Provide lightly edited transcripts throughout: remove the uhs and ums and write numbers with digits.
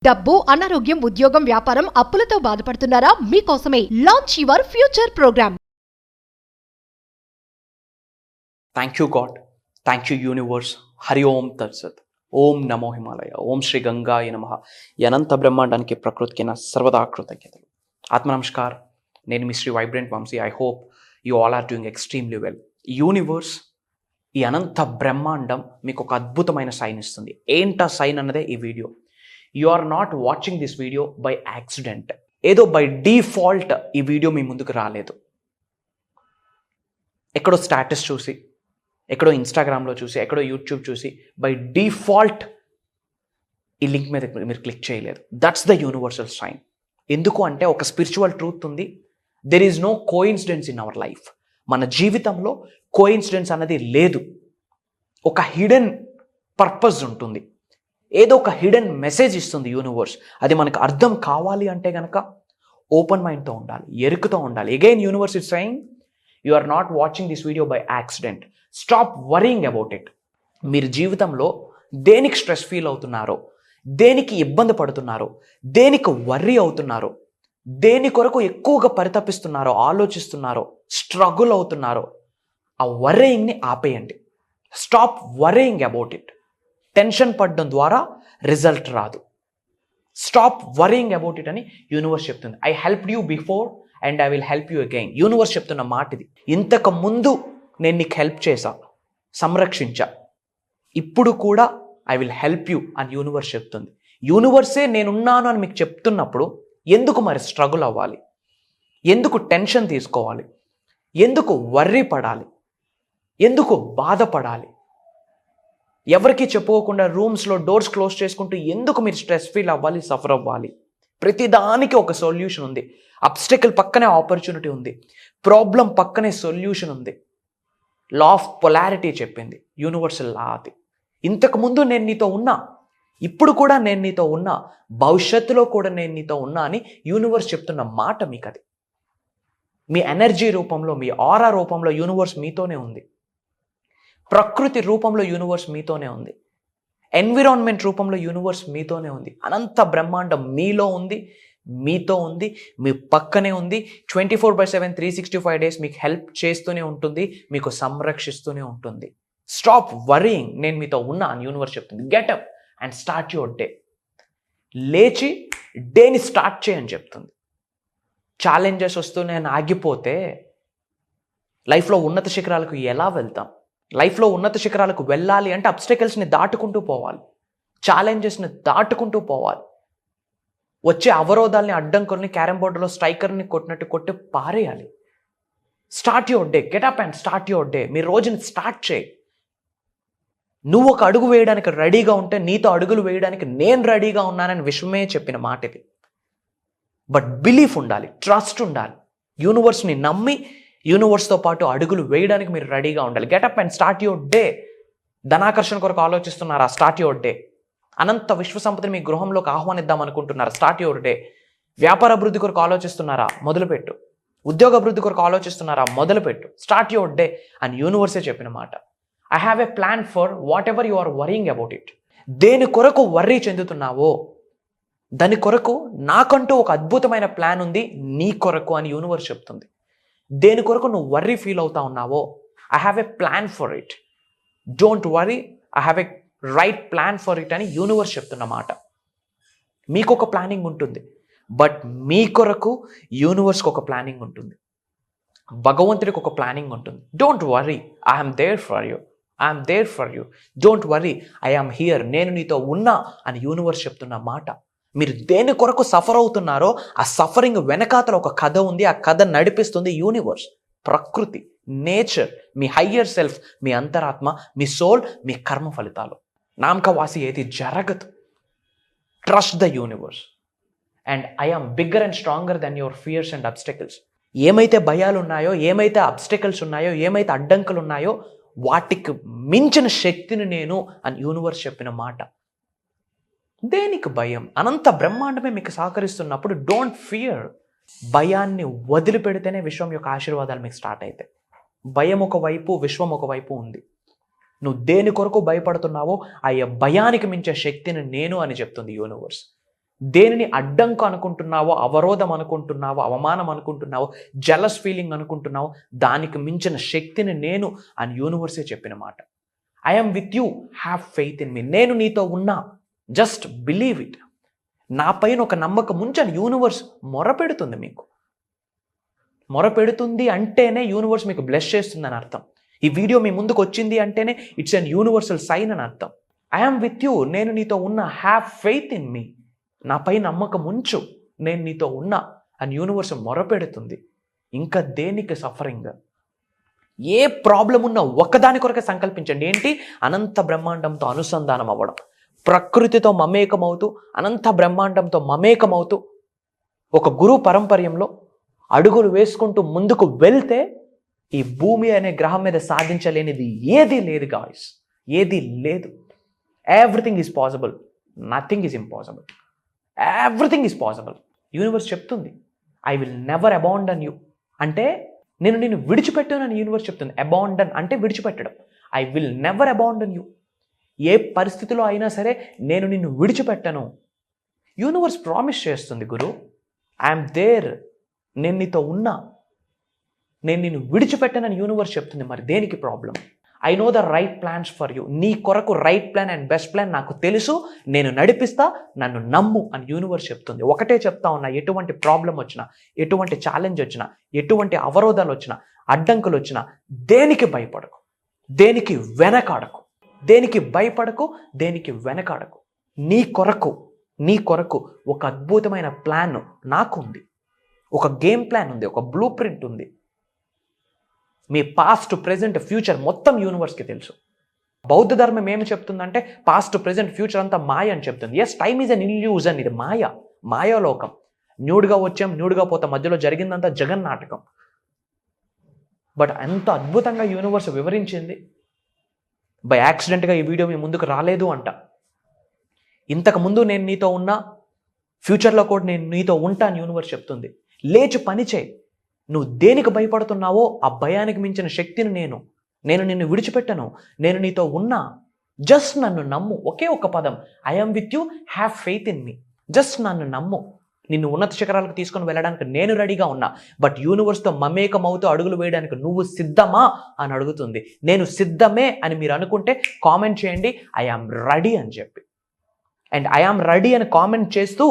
డబ్బు, అనారోగ్యం, ఉద్యోగం, వ్యాపారం, అప్పులతో బాధపడుతున్నారా? మీకోసమే launch your future program. Thank you God, thank you universe. Hari Om తత్సత్. ఓం నమో హిమాలయ. ఓం శ్రీ గంగాయ నమః. ఈ అనంత బ్రహ్మాండానికి ప్రకృతికి నా సర్వదా కృతజ్ఞతలు. ఆత్మ నమస్కార్. నేను మీ Shri vibrant Vamshi. I hope you all are doing extremely well. Universe, ఈ అనంత బ్రహ్మాండం మీకు ఒక అద్భుతమైన సైన్ ఇస్తుంది. ఏంటా సైన్ అన్నదే ఈ video. You are not watching this video by accident. ఏదో బై డిఫాల్ట్ ఈ వీడియో మీ ముందుకు రాలేదు. ఎక్కడో స్టేటస్ చూసి, ఎక్కడో ఇన్స్టాగ్రామ్లో చూసి, ఎక్కడో యూట్యూబ్ చూసి బై డిఫాల్ట్ ఈ లింక్ మీద మీరు క్లిక్ చేయలేదు. That's the universal sign. ఎందుకు అంటే ఒక స్పిరిచువల్ ట్రూత్ ఉంది. There is no coincidence in our life. మన జీవితంలో కోఇన్సిడెన్స్ అన్నది లేదు. ఒక హిడెన్ పర్పస్ ఉంటుంది. ఏదో ఒక హిడెన్ మెసేజ్ ఇస్తుంది యూనివర్స్. అది మనకు అర్థం కావాలి అంటే కనుక ఓపెన్ మైండ్తో ఉండాలి, ఎరుకుతో ఉండాలి. Again universe is saying you are not watching this video by accident. Stop worrying about it. మీరు జీవితంలో దేనికి స్ట్రెస్ ఫీల్ అవుతున్నారో, దేనికి ఇబ్బంది పడుతున్నారో, దేనికి వర్రీ అవుతున్నారో, దేని కొరకు ఎక్కువగా పరితపిస్తున్నారో, ఆలోచిస్తున్నారో, స్ట్రగుల్ అవుతున్నారో, ఆ వర్రీయింగ్ని ఆపేయండి. Stop worrying about it. Tension పడడం ద్వారా రిజల్ట్ రాదు. స్టాప్ వరింగ్ అబౌట్ ఇట్ అని యూనివర్స్ చెప్తుంది. I helped you before and I will help you again. Universe చెప్తున్న మాట ఇది. ఇంతకు ముందు నేను నీకు హెల్ప్ చేశా, సంరక్షించా, ఇప్పుడు కూడా ఐ విల్ హెల్ప్ యూ అని యూనివర్స్ చెప్తుంది. యూనివర్సే నేనున్నాను అని మీకు చెప్తున్నప్పుడు ఎందుకు మరి స్ట్రగుల్ అవ్వాలి? ఎందుకు టెన్షన్ తీసుకోవాలి? ఎందుకు వర్రీ పడాలి? ఎందుకు బాధపడాలి? ఎవరికి చెప్పుకోకుండా రూమ్స్లో డోర్స్ క్లోజ్ చేసుకుంటూ ఎందుకు మీరు స్ట్రెస్ ఫీల్ అవ్వాలి, సఫర్ అవ్వాలి? ప్రతిదానికి ఒక సొల్యూషన్ ఉంది. అబ్స్టెకల్ పక్కనే ఆపర్చునిటీ ఉంది. ప్రాబ్లం పక్కనే సొల్యూషన్ ఉంది. లా ఆఫ్ పొలారిటీ చెప్పింది, యూనివర్సల్ లా అది. ఇంతకుముందు నేను నీతో ఉన్నా, ఇప్పుడు కూడా నేను నీతో ఉన్నా, భవిష్యత్తులో కూడా నేను నీతో ఉన్నా అని యూనివర్స్ చెప్తున్న మాట మీకు అది. మీ ఎనర్జీ రూపంలో, మీ ఆరా రూపంలో యూనివర్స్ మీతోనే ఉంది. ప్రకృతి రూపంలో యూనివర్స్ మీతోనే ఉంది. ఎన్విరాన్మెంట్ రూపంలో యూనివర్స్ మీతోనే ఉంది. అనంత బ్రహ్మాండం మీలో ఉంది, మీతో ఉంది, మీ పక్కనే ఉంది. 24/7 365 days మీకు హెల్ప్ చేస్తూనే ఉంటుంది, మీకు సంరక్షిస్తూనే ఉంటుంది. Stop worrying. నేను మీతో ఉన్నా అని యూనివర్స్ చెప్తుంది. Getup and start your day. లేచి డేని స్టార్ట్ చేయని చెప్తుంది. ఛాలెంజెస్ వస్తూనే ఆగిపోతే లైఫ్లో ఉన్నత శిఖరాలకు ఎలా వెళ్తాం? లైఫ్లో ఉన్నత శిఖరాలకు వెళ్ళాలి అంటే అబ్స్టెకల్స్ని దాటుకుంటూ పోవాలి, ఛాలెంజెస్ని దాటుకుంటూ పోవాలి. వచ్చే అవరోధాలని, అడ్డంకుల్ని క్యారమ్ బోర్డులో స్ట్రైకర్ని కొట్టినట్టు కొట్టి పారేయాలి. Start your day. Get up and start your day. మీ రోజుని స్టార్ట్ చేయి. నువ్వు ఒక అడుగు వేయడానికి రెడీగా ఉంటే నీతో అడుగులు వేయడానికి నేను రెడీగా ఉన్నానని విశ్వమే చెప్పిన మాట ఇది. బట్ బిలీఫ్ ఉండాలి, ట్రస్ట్ ఉండాలి. యూనివర్స్ని నమ్మి యూనివర్స్తో పాటు అడుగులు వేయడానికి మీరు రెడీగా ఉండాలి. Get up and start your day. ధనాకర్షణ కొరకు ఆలోచిస్తున్నారా? Start your day. అనంత విశ్వ సంపదని మీ గృహంలోకి ఆహ్వానిద్దాం అనుకుంటున్నారా? Start your day. వ్యాపార అభివృద్ధి కొరకు ఆలోచిస్తున్నారా? మొదలుపెట్టు. ఉద్యోగ అభివృద్ధి కొరకు ఆలోచిస్తున్నారా? మొదలుపెట్టు. స్టార్ట్ యువర్ డే అని యూనివర్సే చెప్పిన మాట. I have a plan for whatever you are worrying about it. దేని కొరకు వర్రీ చెందుతున్నావో దాని కొరకు నాకంటూ ఒక అద్భుతమైన ప్లాన్ ఉంది నీ కొరకు అని యూనివర్స్ చెప్తుంది. దేని కొరకు నువ్వు వర్రీ ఫీల్ అవుతా ఉన్నావో I have a plan for it. Don't worry, I have a right plan for it అని యూనివర్స్ చెప్తున్న మాట. మీకు ఒక ప్లానింగ్ ఉంటుంది, బట్ మీ కొరకు యూనివర్స్కి ఒక ప్లానింగ్ ఉంటుంది, భగవంతుడికి ఒక ప్లానింగ్ ఉంటుంది. Don't worry, I'm there for you, I'm there for you. Don't worry, I'm here. నేను నీతో ఉన్నా అని యూనివర్స్ చెప్తున్న మాట. మీరు దేని కొరకు సఫర్ అవుతున్నారో ఆ సఫరింగ్ వెనకాతల ఒక కథ ఉంది. ఆ కథ నడిపిస్తుంది యూనివర్స్, ప్రకృతి, నేచర్, మీ హయ్యర్ సెల్ఫ్, మీ అంతరాత్మ, మీ సోల్, మీ కర్మ ఫలితాలు. నామకవాసి ఏది జరగదు. Trust the universe and I am bigger and stronger than your fears and obstacles. ఏమైతే భయాలు ఉన్నాయో, ఏమైతే అబ్స్టెకల్స్ ఉన్నాయో, ఏమైతే అడ్డంకులు ఉన్నాయో వాటికి మించిన శక్తిని నేను అని యూనివర్స్ చెప్పిన మాట. దేనికి భయం? అనంత బ్రహ్మాండమే మీకు సహకరిస్తున్నప్పుడు డోంట్ ఫియర్. భయాన్ని వదిలిపెడితేనే విశ్వం యొక్క ఆశీర్వాదాలు మీకు స్టార్ట్ అవుతాయి. భయం ఒకవైపు, విశ్వం ఒకవైపు ఉంది. నువ్వు దేని కొరకు భయపడుతున్నావో ఆ భయానికి మించే శక్తిని నేను అని చెప్తుంది యూనివర్స్. దేనిని అడ్డంకు అనుకుంటున్నావో, అవరోధం అనుకుంటున్నావో, అవమానం అనుకుంటున్నావో, జలస్ ఫీలింగ్ అనుకుంటున్నావో, దానికి మించిన శక్తిని నేను అని యూనివర్సే చెప్పిన మాట. I'm with you, have faith in me. నేను నీతో ఉన్నా, జస్ట్ బిలీవ్ ఇట్. నా పైన ఒక నమ్మకం ఉంచని యూనివర్స్ మొరపెడుతుంది మీకు. మొరపెడుతుంది అంటేనే యూనివర్స్ మీకు బ్లెస్ చేస్తుందని అర్థం. ఈ వీడియో మీ ముందుకు వచ్చింది అంటేనే ఇట్స్ అన్ యూనివర్సల్ సైన్ అని అర్థం. ఐఎమ్ విత్ యూ, నేను నీతో ఉన్నా, హ్యావ్ ఫెయిత్ ఇన్ మీ. నాపై నమ్మకం ఉంచు, నేను నీతో ఉన్నా అని యూనివర్స్ మొరపెడుతుంది. ఇంకా దేనికి సఫరింగ్? ఏ ప్రాబ్లం ఉన్నా ఒక్కదాని కొరకే సంకల్పించండి. ఏంటి? అనంత బ్రహ్మాండంతో అనుసంధానం అవ్వడం, ప్రకృతితో మమేకమవుతూ, అనంత బ్రహ్మాండంతో మమేకమవుతూ ఒక గురు పరంపర్యంలో అడుగులు వేసుకుంటూ ముందుకు వెళ్తే ఈ భూమి అనే గ్రహం మీద సాధించలేనిది ఏదీ లేదు గాయ్స్, ఏదీ లేదు. Everything is possible, nothing is impossible. Everything is possible. Universe చెప్తుంది, I will never abandon you. అంటే నేను నిన్ను విడిచిపెట్టానని యూనివర్స్ చెప్తుంది. అబాండన్ అంటే విడిచిపెట్టడం. I will never abandon you. ఏ పరిస్థితిలో అయినా సరే నేను నిన్ను విడిచిపెట్టను. యూనివర్స్ ప్రామిస్ చేస్తుంది, గురు ఐఎమ్ దేర్, నేను నీతో ఉన్నా, నేను నిన్ను విడిచిపెట్టనని యూనివర్స్ చెప్తుంది. మరి దేనికి problem? I know the right plans for you. నీ కొరకు right plan and best plan నాకు తెలుసు, నేను నడిపిస్తా, నన్ను నమ్ము అని యూనివర్స్ చెప్తుంది. ఒకటే చెప్తా ఉన్నా, ఎటువంటి ప్రాబ్లం వచ్చినా, ఎటువంటి ఛాలెంజ్ వచ్చినా, ఎటువంటి అవరోధాలు వచ్చినా, అడ్డంకులు వచ్చినా దేనికి భయపడకు, దేనికి వెనకాడకు, దేనికి భయపడకు, దేనికి వెనకాడకు. నీ కొరకు ఒక అద్భుతమైన ప్లాన్ నాకు ఉంది, ఒక గేమ్ ప్లాన్ ఉంది, ఒక బ్లూ ప్రింట్ ఉంది. మీ పాస్ట్, ప్రెజెంట్, ఫ్యూచర్ మొత్తం యూనివర్స్కి తెలుసు. బౌద్ధ ధర్మం ఏమి చెప్తుందంటే పాస్ట్, ప్రెజెంట్, ఫ్యూచర్ అంతా మాయ అని చెప్తుంది. Yes, time is an illusion. ఇది మాయాలోకం. న్యూడ్గా వచ్చాం, న్యూడ్గా పోతాం, మధ్యలో జరిగిందంతా జగన్నాటకం. బట్ ఎంత అద్భుతంగా యూనివర్స్ వివరించింది. బై యాక్సిడెంట్గా ఈ వీడియో మీ ముందుకు రాలేదు అంట. ఇంతకుముందు నేను నీతో ఉన్నా, ఫ్యూచర్లో కూడా నేను నీతో ఉంటా అని యూనివర్స్ చెప్తుంది. లేచి పని చేయి. నువ్వు దేనికి భయపడుతున్నావో ఆ భయానికి మించిన శక్తిని నేను నిన్ను విడిచిపెట్టను, నేను నీతో ఉన్నా, జస్ట్ నన్ను నమ్ము. ఒకే ఒక పదం, I'm with you, have faith in me. Just నన్ను నమ్ము. నిన్ను ఉన్నత శిఖరాలకు తీసుకొని వెళ్ళడానికి నేను రెడీగా ఉన్నా. బట్ యూనివర్స్తో మమేకమవుతూ అడుగులు వేయడానికి నువ్వు సిద్ధమా అని అడుగుతుంది. నేను సిద్ధమే అని మీరు అనుకుంటే కామెంట్ చేయండి, ఐ ఆమ్ రెడీ అని చెప్పి. అండ్ ఐ ఆమ్ రెడీ అని కామెంట్ చేస్తూ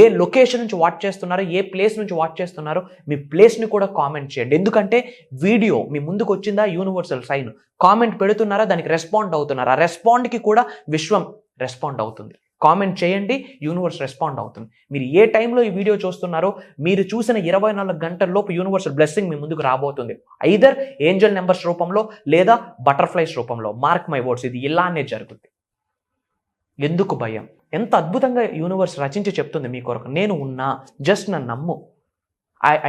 ఏ లొకేషన్ నుంచి వాచ్ చేస్తున్నారో, ఏ ప్లేస్ నుంచి వాచ్ చేస్తున్నారో మీ ప్లేస్ని కూడా కామెంట్ చేయండి. ఎందుకంటే వీడియో మీ ముందుకు వచ్చిందా, యూనివర్సల్ సైన్. కామెంట్ పెడుతున్నారా, దానికి రెస్పాండ్ అవుతున్నారా, రెస్పాండ్కి కూడా విశ్వం రెస్పాండ్ అవుతుంది. కామెంట్ చేయండి, యూనివర్స్ రెస్పాండ్ అవుతుంది. మీరు ఏ టైంలో ఈ వీడియో చూస్తున్నారో, మీరు చూసిన 24 గంటల్లోపు యూనివర్సల్ బ్లెస్సింగ్ మీ ముందుకు రాబోతుంది. ఐదర్ ఏంజల్ నెంబర్స్ రూపంలో లేదా బటర్ఫ్లైస్ రూపంలో. మార్క్ మై వర్డ్స్, ఇది ఇలానే జరుగుతుంది. ఎందుకు భయం? ఎంత అద్భుతంగా యూనివర్స్ రచించి చెప్తుంది మీ కొరకు. నేను ఉన్నా, జస్ట్ నన్ను నమ్ము.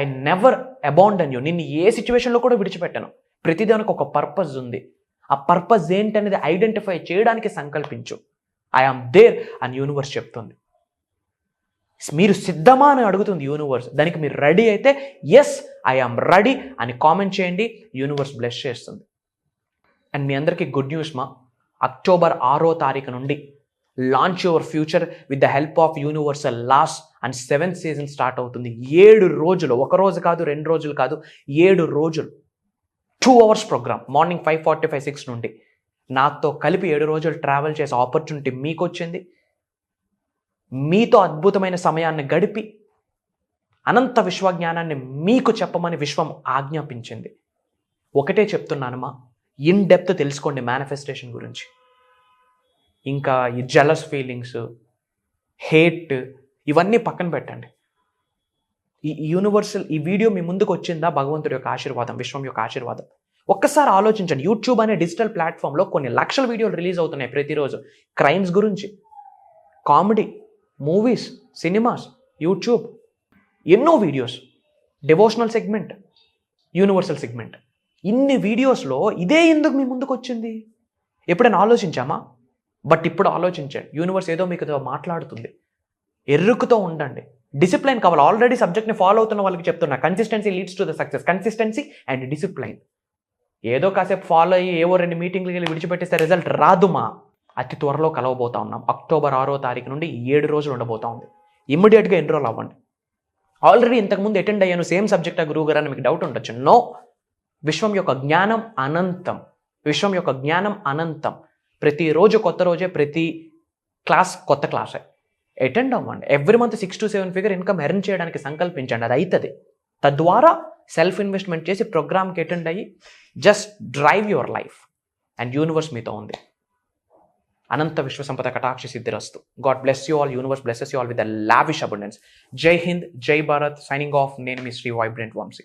I never abandon you. నిన్ను ఏ సిచ్యువేషన్లో కూడా విడిచిపెట్టాను. ప్రతిదానికి ఒక పర్పస్ ఉంది. ఆ పర్పస్ ఏంటనేది ఐడెంటిఫై చేయడానికి సంకల్పించు. ఐ ఆమ్ దేర్ అని యూనివర్స్ చెప్తుంది. మీరు సిద్ధమా అని అడుగుతుంది యూనివర్స్. దానికి మీరు రెడీ అయితే ఎస్ ఐ ఆమ్ రెడీ అని కామెంట్ చేయండి, యూనివర్స్ బ్లెస్ చేస్తుంది. అండ్ మీ అందరికీ గుడ్ న్యూస్ మా. అక్టోబర్ 6వ తారీఖు నుండి launch your future with the help of universal laws and 7th season start అవుతుంది. 7 రోజులు, ఒక రోజు కాదు, 2 రోజులు కాదు, 7 రోజులు, 2 hours ప్రోగ్రామ్. మార్నింగ్ 5:45, 6 నుండి నాతో కలిపి 7 రోజులు ట్రావెల్ చేసే ఆపర్చునిటీ మీకు వచ్చింది. మీతో అద్భుతమైన సమయాన్ని గడిపి అనంత విశ్వజ్ఞానాన్ని మీకు చెప్పమని విశ్వం ఆజ్ఞాపించింది. ఒకటే చెప్తున్నానమ్మా, ఇన్ డెప్త్ తెలుసుకోండి మేనిఫెస్టేషన్ గురించి. ఇంకా ఈ జెలస్ ఫీలింగ్స్, హేట్, ఇవన్నీ పక్కన పెట్టండి. ఈ యూనివర్సల్, ఈ వీడియో మీ ముందుకు వచ్చిందా, భగవంతుడి యొక్క ఆశీర్వాదం, విశ్వం యొక్క ఆశీర్వాదం. ఒక్కసారి ఆలోచించండి. యూట్యూబ్ అనే డిజిటల్ ప్లాట్ఫామ్లో కొన్ని లక్షల వీడియోలు రిలీజ్ అవుతున్నాయి ప్రతిరోజు. క్రైమ్స్ గురించి, కామెడీ, మూవీస్, సినిమాస్, యూట్యూబ్, ఎన్నో videos, devotional segment, universal segment. ఇన్ని వీడియోస్లో ఇదే ఎందుకు మీ ముందుకు వచ్చింది? ఎప్పుడైనా ఆలోచించామా? బట్ ఇప్పుడు ఆలోచించండి. యూనివర్స్ ఏదో మీకు మాట్లాడుతుంది. ఎర్రుకుతో ఉండండి. డిసిప్లైన్ కావాలి. ఆల్రెడీ సబ్జెక్ట్ని ఫాలో అవుతున్న వాళ్ళకి చెప్తున్నా, consistency leads to the success. Consistency and discipline. ఏదో కాసేపు ఫాలో అయ్యి ఏవో 2 మీటింగ్లకి వెళ్ళి విడిచిపెట్టేస్తే రిజల్ట్ రాదుమా. అతి త్వరలో కలవబోతా ఉన్నాం. అక్టోబర్ 6వ తారీఖు నుండి 7 రోజులు ఉండబోతా ఉంది. ఇమ్మీడియట్గా ఎన్రోల్ అవ్వండి. ఆల్రెడీ ఇంతకుముందు అటెండ్ అయ్యాను, సేమ్ సబ్జెక్టా గురువు గారు అని మీకు డౌట్ ఉండొచ్చు. నో, విశ్వం యొక్క జ్ఞానం అనంతం. విశ్వం యొక్క జ్ఞానం అనంతం. ప్రతిరోజు కొత్త రోజే, ప్రతి క్లాస్ కొత్త క్లాసే. అటెండ్ అవ్వండి. Every month 6 to 7 figure income earn చేయడానికి సంకల్పించండి, అది అవుతుంది. తద్వారా సెల్ఫ్ ఇన్వెస్ట్మెంట్ చేసి ప్రోగ్రామ్కి అటెండ్ అయ్యి just drive your life and universe మీతో ఉంది. అనంత విశ్వసంపద కటాక్ష సిద్ధిరస్తు. God bless you all. Universe blesses you all with the lavish abundance. జై హింద్, జై భారత్. Signing off. నేను మీ శ్రీ వైబ్రెంట్ వంశీ.